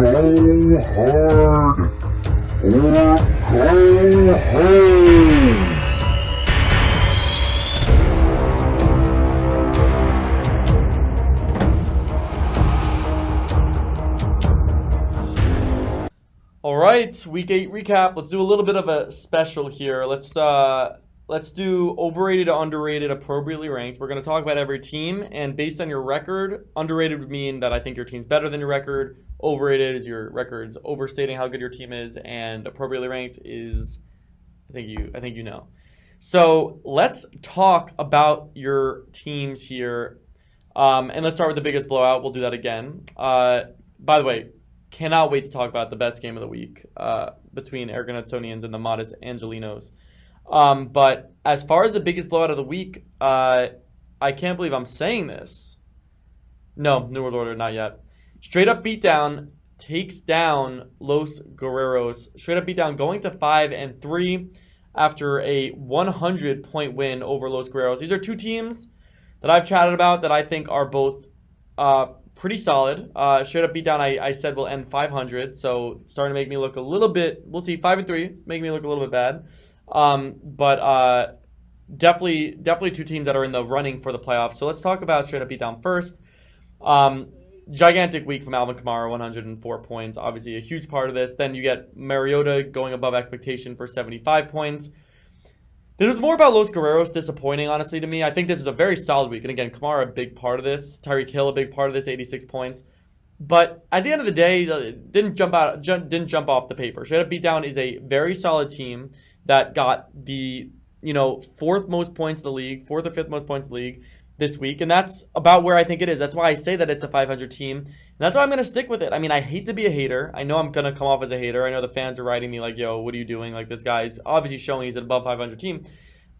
Go hard or go home. All right, week 8 recap. Let's do a little bit of a special here. Let's do overrated to underrated, appropriately ranked. We're going to talk about every team, and based on your record, underrated would mean that I think your team's better than your record. Overrated is your record's overstating how good your team is, and appropriately ranked is I think you know. So let's talk about your teams here, and let's start with the biggest blowout. We'll do that again. By the way, cannot wait to talk about the best game of the week between Argonautsonians and the Modest Angelinos. But as far as the biggest blowout of the week, I can't believe I'm saying this. No, New World Order, not yet. Straight up beatdown takes down Los Guerreros. Straight up beatdown going to 5-3 after a 100-point win over Los Guerreros. These are two teams that I've chatted about that I think are both pretty solid. Straight up beatdown, I said will end 500, so starting to make me look a little bit. We'll see, 5-3, making me look a little bit bad. But definitely two teams that are in the running for the playoffs. So let's talk about straight up beatdown first. Gigantic week from Alvin Kamara, 104 points. Obviously a huge part of this. Then you get Mariota going above expectation for 75 points. This is more about Los Guerreros disappointing, honestly, to me. I think this is a very solid week. And again, Kamara, a big part of this. Tyreek Hill, a big part of this, 86 points. But at the end of the day, didn't jump off the paper. Straight up beatdown is a very solid team that got the fourth most points in the league, fourth or fifth most points in the league this week, and that's about where I think it is. That's why I say that it's a 500 team, and that's why I'm going to stick with it. I mean, I hate to be a hater. I know I'm going to come off as a hater. I know the fans are writing me like, yo, what are you doing? Like, this guy's obviously showing he's an above 500 team.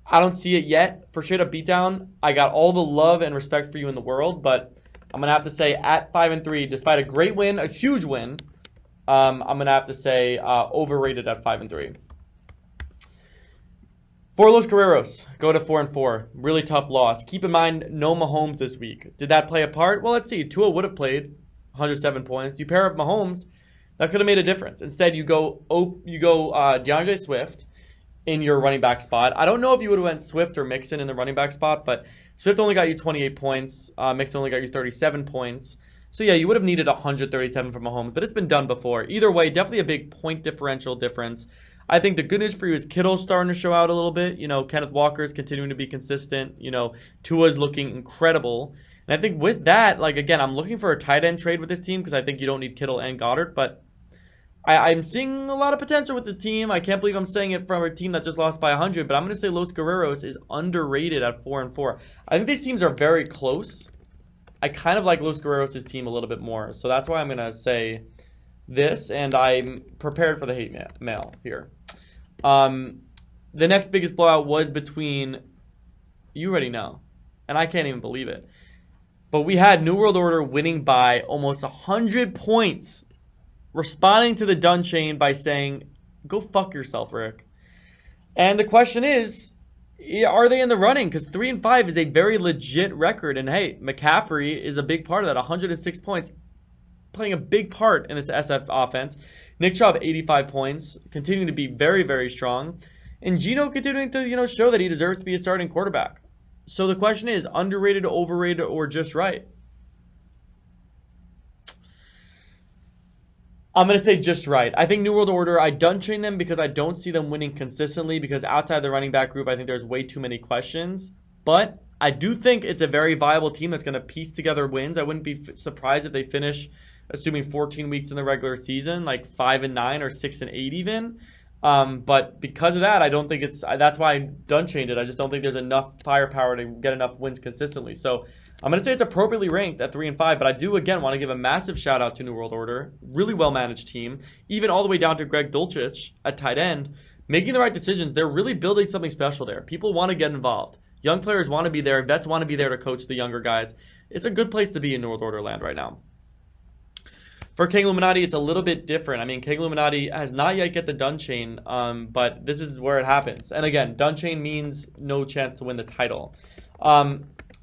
I don't see it yet. For straight up beatdown, I got all the love and respect for you in the world, but I'm going to have to say at 5-3, despite a great win, a huge win, I'm going to have to say overrated at 5-3. For Los Guerreros, go to 4-4. Really tough loss. Keep in mind, no Mahomes this week. Did that play a part? Well, let's see. Tua would have played 107 points. You pair up Mahomes, that could have made a difference. Instead, you go DeAndre Swift in your running back spot. I don't know if you would have went Swift or Mixon in the running back spot, but Swift only got you 28 points. Mixon only got you 37 points. So, yeah, you would have needed 137 from Mahomes, but it's been done before. Either way, definitely a big point differential difference. I think the good news for you is Kittle's starting to show out a little bit. Kenneth Walker's continuing to be consistent. Tua's looking incredible. And I think with that, again, I'm looking for a tight end trade with this team because I think you don't need Kittle and Goddard. But I'm seeing a lot of potential with the team. I can't believe I'm saying it from a team that just lost by 100. But I'm going to say Los Guerreros is underrated at 4-4. I think these teams are very close. I kind of like Los Guerreros' team a little bit more. So that's why I'm going to say this. And I'm prepared for the hate mail here. The next biggest blowout was between, you already know, and I can't even believe it, but we had New World Order winning by almost 100 points, responding to the Dun Chain by saying, go fuck yourself, Rick. And the question is, are they in the running? Because 3-5 is a very legit record, and hey, McCaffrey is a big part of that, 106 points, playing a big part in this SF offense. Nick Chubb, 85 points, continuing to be very, very strong. And Geno continuing to, show that he deserves to be a starting quarterback. So the question is, underrated, overrated, or just right? I'm going to say just right. I think New World Order, I done chain them because I don't see them winning consistently because outside the running back group, I think there's way too many questions. But I do think it's a very viable team that's going to piece together wins. I wouldn't be surprised if they finish, assuming 14 weeks in the regular season, like 5-9 or 6-8 even. But because of that, I don't think that's why I done chained it. I just don't think there's enough firepower to get enough wins consistently. So I'm going to say it's appropriately ranked at 3-5, but I do, again, want to give a massive shout out to New World Order. Really well-managed team, even all the way down to Greg Dulcich at tight end. Making the right decisions. They're really building something special there. People want to get involved. Young players want to be there. Vets want to be there to coach the younger guys. It's a good place to be in New World Order land right now. For King Illuminati, it's a little bit different. I mean, King Illuminati has not yet get the Dun Chain, but this is where it happens. And again, Dun Chain means no chance to win the title.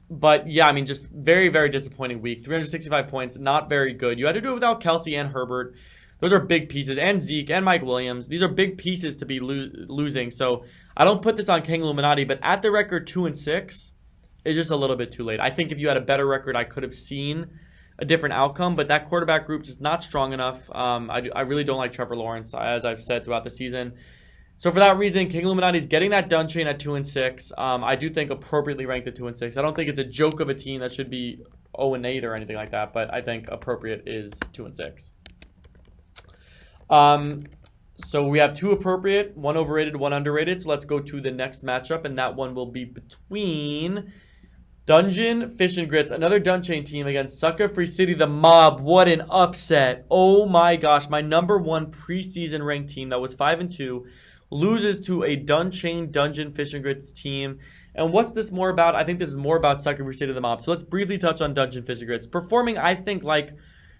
But yeah, I mean, just very, very disappointing week. 365 points, not very good. You had to do it without Kelsey and Herbert. Those are big pieces. And Zeke and Mike Williams. These are big pieces to be losing. So I don't put this on King Illuminati, but at the record 2-6 is just a little bit too late. I think if you had a better record, I could have seen a different outcome, but that quarterback group is not strong enough. I really don't like Trevor Lawrence, as I've said throughout the season. So for that reason, King Illuminati is getting that done chain at 2-6. I do think appropriately ranked at 2-6. I don't think it's a joke of a team that should be 0-8 or anything like that, but I think appropriate is 2-6. So we have 2 appropriate, 1 overrated, 1 underrated. So let's go to the next matchup, and that one will be between Dungeon Fish and Grits, another Dunchain team against Sucker Free City, the Mob. What an upset. Oh my gosh, my number 1 preseason ranked team that was 5-2 loses to a Dunchain Dungeon Fish and Grits team. And what's this more about? I think this is more about Sucker Free City, the Mob. So let's briefly touch on Dungeon Fish and Grits. Performing, I think, like,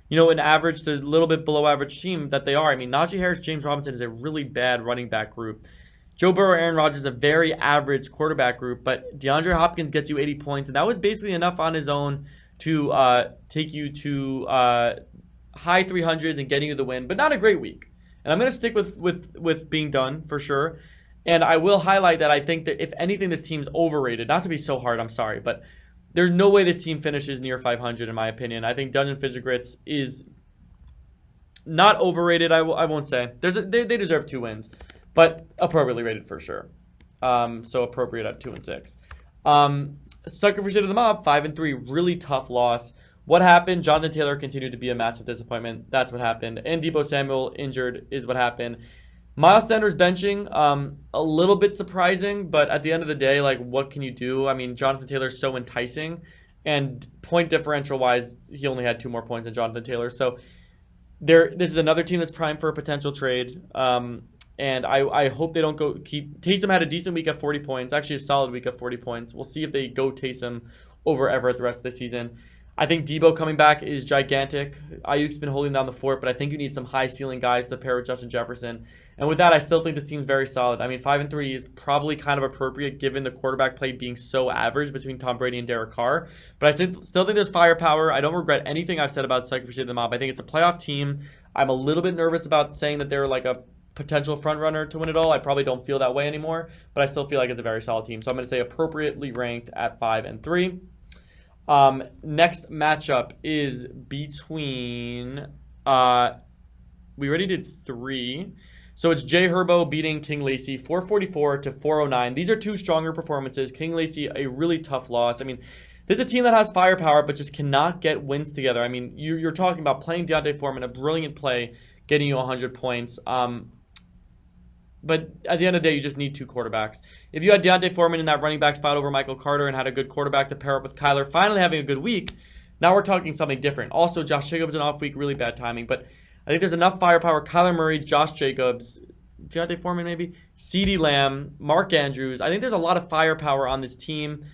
an average to a little bit below average team that they are. I mean, Najee Harris, James Robinson is a really bad running back group. Joe Burrow, Aaron Rodgers is a very average quarterback group, but DeAndre Hopkins gets you 80 points, and that was basically enough on his own to take you to high 300s and getting you the win, but not a great week. And I'm going to stick with being done for sure. And I will highlight that I think that if anything, this team's overrated. Not to be so hard, I'm sorry, but there's no way this team finishes near 500 in my opinion. I think Dungeon Fish and Grits is not overrated. I won't say. They deserve 2 wins, but appropriately rated for sure. So appropriate at 2-6. Sucker Free City of the Mob, 5-3, really tough loss. What happened? Jonathan Taylor continued to be a massive disappointment. That's what happened. And Deebo Samuel injured is what happened. Miles Sanders benching, a little bit surprising, but at the end of the day, like, what can you do? I mean, Jonathan Taylor's so enticing, and point differential-wise, he only had 2 more points than Jonathan Taylor. So this is another team that's primed for a potential trade, and I hope they don't go keep. Taysom had a decent week at 40 points, actually a solid week at 40 points. We'll see if they go Taysom over Everett the rest of the season. I think Deebo coming back is gigantic. Ayuk's been holding down the fort, but I think you need some high-ceiling guys to pair with Justin Jefferson. And with that, I still think this team's very solid. I mean, 5-3 is probably kind of appropriate given the quarterback play being so average between Tom Brady and Derek Carr. But I still think there's firepower. I don't regret anything I've said about Sucker Free City of the Mob. I think it's a playoff team. I'm a little bit nervous about saying that they're like a potential front runner to win it all. I probably don't feel that way anymore, but I still feel like it's a very solid team. So I'm going to say appropriately ranked at 5-3. Next matchup is between, we already did 3. So it's Jay Herbo beating King Lacey, 444 to 409. These are 2 stronger performances. King Lacey, a really tough loss. I mean, this is a team that has firepower, but just cannot get wins together. I mean, you're talking about playing D'Onta Foreman, a brilliant play, getting you 100 points. But at the end of the day, you just need 2 quarterbacks. If you had D'Onta Foreman in that running back spot over Michael Carter and had a good quarterback to pair up with Kyler, finally having a good week, now we're talking something different. Also, Josh Jacobs an off week, really bad timing. But I think there's enough firepower. Kyler Murray, Josh Jacobs, D'Onta Foreman maybe, CeeDee Lamb, Mark Andrews. I think there's a lot of firepower on this team.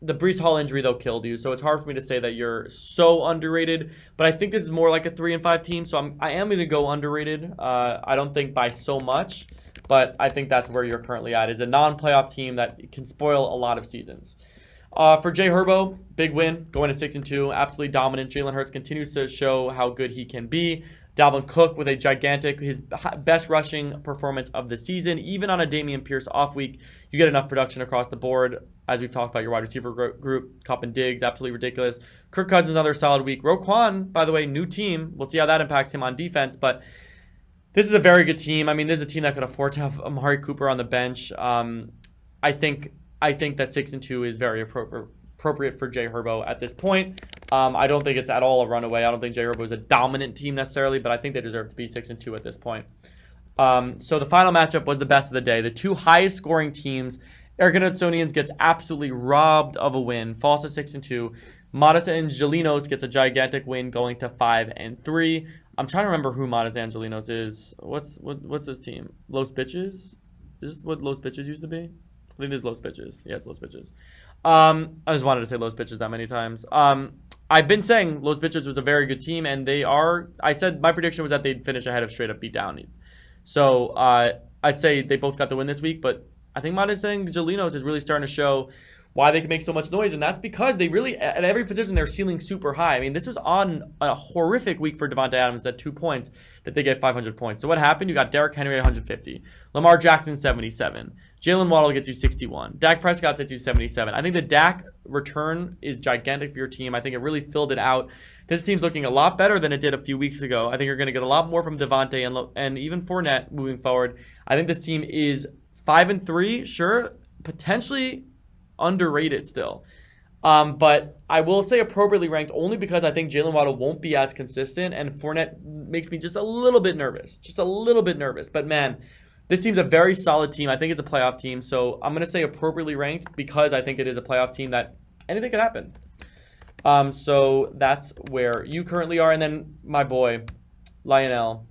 The Breece Hall injury, though, killed you. So it's hard for me to say that you're so underrated. But I think this is more like a 3-5 team. So I am going to go underrated. I don't think by so much. But I think that's where you're currently at, is a non-playoff team that can spoil a lot of seasons. For Jay Herbo, big win, going to 6-2, absolutely dominant. Jalen Hurts continues to show how good he can be. Dalvin Cook with a gigantic, his best rushing performance of the season. Even on a Dameon Pierce off week, you get enough production across the board. As we've talked about, your wide receiver group, Kupp and Diggs, absolutely ridiculous. Kirk Cousins, another solid week. Roquan, by the way, new team. We'll see how that impacts him on defense, but this is a very good team. I mean, this is a team that could afford to have Amari Cooper on the bench. I think that 6-2 is very appropriate for Jay Herbo at this point. I don't think it's at all a runaway. I don't think Jay Herbo is a dominant team necessarily, but I think they deserve to be 6-2 at this point. So the final matchup was the best of the day. The 2 highest scoring teams. Eric Nelsonians gets absolutely robbed of a win, falls to 6-2. Modest Angelinos gets a gigantic win, going to 5-3. I'm trying to remember who Modest Angelinos is. What's this team? Los Bitches? Is this what Los Bitches used to be? I think this is Los Bitches. Yeah, it's Los Bitches. I just wanted to say Los Bitches that many times. I've been saying Los Bitches was a very good team, and they are. I said my prediction was that they'd finish ahead of Straight Up Beat Down. So I'd say they both got the win this week, but I think Modest Angelinos is really starting to show why they can make so much noise, and that's because they really, at every position, they're ceiling super high. I mean, this was on a horrific week for Devontae Adams at 2 points that they get 500 points. So what happened? You got Derrick Henry at 150, Lamar Jackson 77, Jalen Waddle gets you 61, Dak Prescott's at 277. I think the Dak return is gigantic for your team. I think it really filled it out. This team's looking a lot better than it did a few weeks ago. I think you're going to get a lot more from Devontae and even Fournette moving forward. I think this team is 5-3, sure, potentially underrated still. But I will say appropriately ranked only because I think Jalen Waddle won't be as consistent, and Fournette makes me just a little bit nervous. But man, this team's a very solid team. I think it's a playoff team. So I'm going to say appropriately ranked because I think it is a playoff team that anything could happen. So that's where you currently are. And then my boy, Lionel.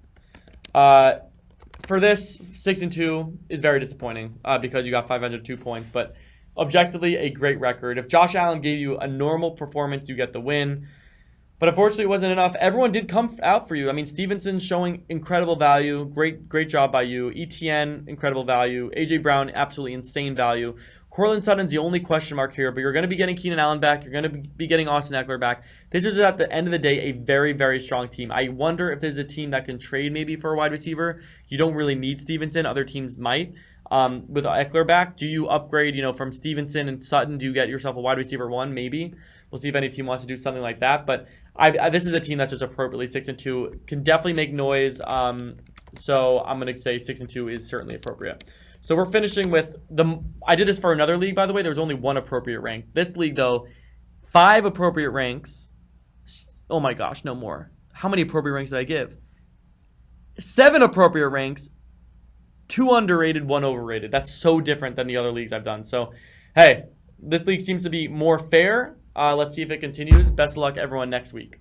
For this, 6-2 is very disappointing because you got 502 points. But objectively, a great record. If Josh Allen gave you a normal performance, you get the win. But unfortunately, it wasn't enough. Everyone did come out for you. I mean, Stevenson showing incredible value. Great job by you. ETN, incredible value. A.J. Brown, absolutely insane value. Courtland Sutton's the only question mark here, but you're going to be getting Keenan Allen back. You're going to be getting Austin Eckler back. This is, at the end of the day, a very, very strong team. I wonder if there's a team that can trade maybe for a wide receiver. You don't really need Stevenson. Other teams might. With Eckler back, do you upgrade, from Stevenson and Sutton? Do you get yourself a wide receiver 1? Maybe. We'll see if any team wants to do something like that. But this is a team that's just appropriately 6-2. Can definitely make noise. So I'm going to say 6-2 is certainly appropriate. So we're finishing with I did this for another league, by the way. There was only 1 appropriate rank. This league, though, 5 appropriate ranks. Oh my gosh, no more. How many appropriate ranks did I give? 7 appropriate ranks. 2 underrated, 1 overrated. That's so different than the other leagues I've done. So, hey, this league seems to be more fair. Let's see if it continues. Best of luck, everyone, next week.